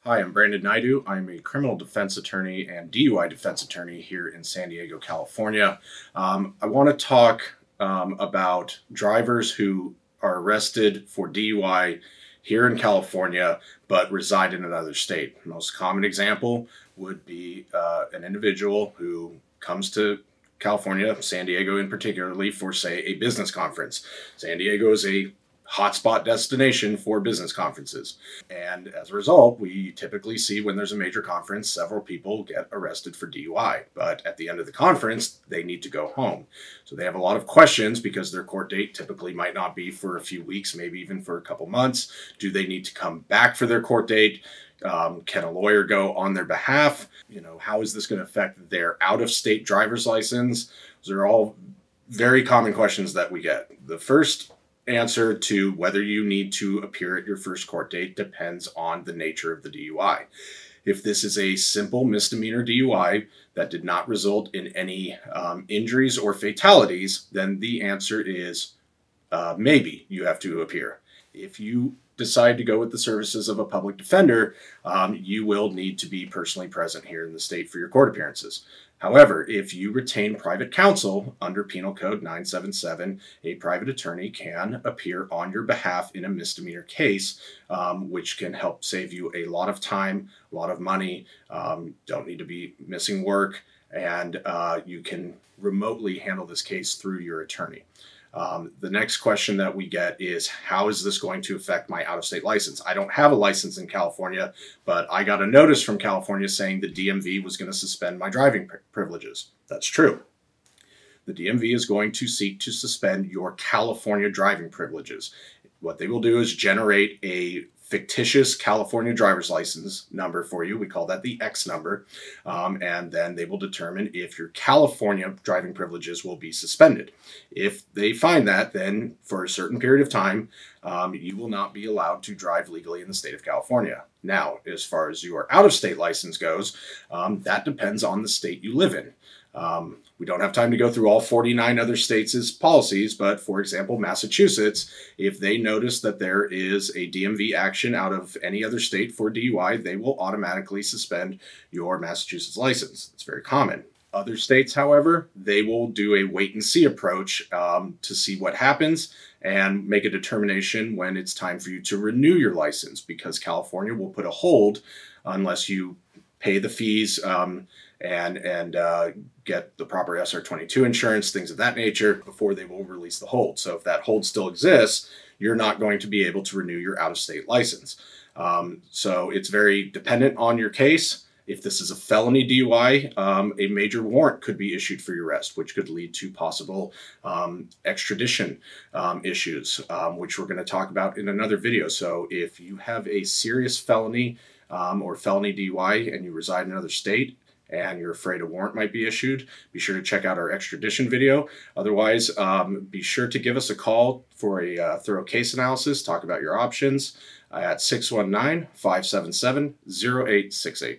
Hi, I'm Brandon Naidu. I'm a criminal defense attorney and DUI defense attorney here in San Diego, California. I want to talk about drivers who are arrested for DUI here in California but reside in another state. The most common example would be an individual who comes to California, San Diego in particularly, for, say, a business conference. San Diego is a hotspot destination for business conferences. And as a result, we typically see when there's a major conference, several people get arrested for DUI. But at the end of the conference, they need to go home. So they have a lot of questions because their court date typically might not be for a few weeks, maybe even for a couple months. Do they need to come back for their court date? Can a lawyer go on their behalf? How is this going to affect their out-of-state driver's license? Those are all very common questions that we get. The first answer to whether you need to appear at your first court date depends on the nature of the DUI. If this is a simple misdemeanor DUI that did not result in any injuries or fatalities, then the answer is maybe you have to appear. If you decide to go with the services of a public defender, you will need to be personally present here in the state for your court appearances. However, if you retain private counsel under Penal Code 977, a private attorney can appear on your behalf in a misdemeanor case, which can help save you a lot of time, a lot of money, don't need to be missing work, and you can remotely handle this case through your attorney. The next question that we get is, how is this going to affect my out-of-state license? I don't have a license in California, but I got a notice from California saying the DMV was going to suspend my driving privileges. That's true. The DMV is going to seek to suspend your California driving privileges. What they will do is generate a fictitious California driver's license number for you. We call that the X number. And then they will determine if your California driving privileges will be suspended. If they find that, then for a certain period of time, you will not be allowed to drive legally in the state of California. Now, as far as your out-of-state license goes, that depends on the state you live in. We don't have time to go through all 49 other states' policies, but for example, Massachusetts, if they notice that there is a DMV action out of any other state for DUI, they will automatically suspend your Massachusetts license. It's very common. Other states, however, they will do a wait-and-see approach to see what happens and make a determination when it's time for you to renew your license, because California will put a hold unless you pay the fees and get the proper SR22 insurance, things of that nature, before they will release the hold. So if that hold still exists, you're not going to be able to renew your out-of-state license. So it's very dependent on your case. If this is a felony DUI, a major warrant could be issued for your arrest, which could lead to possible extradition issues, which we're going to talk about in another video. So if you have a serious felony or felony DUI and you reside in another state and you're afraid a warrant might be issued, be sure to check out our extradition video. Otherwise, be sure to give us a call for a thorough case analysis, talk about your options at 619-577-0868.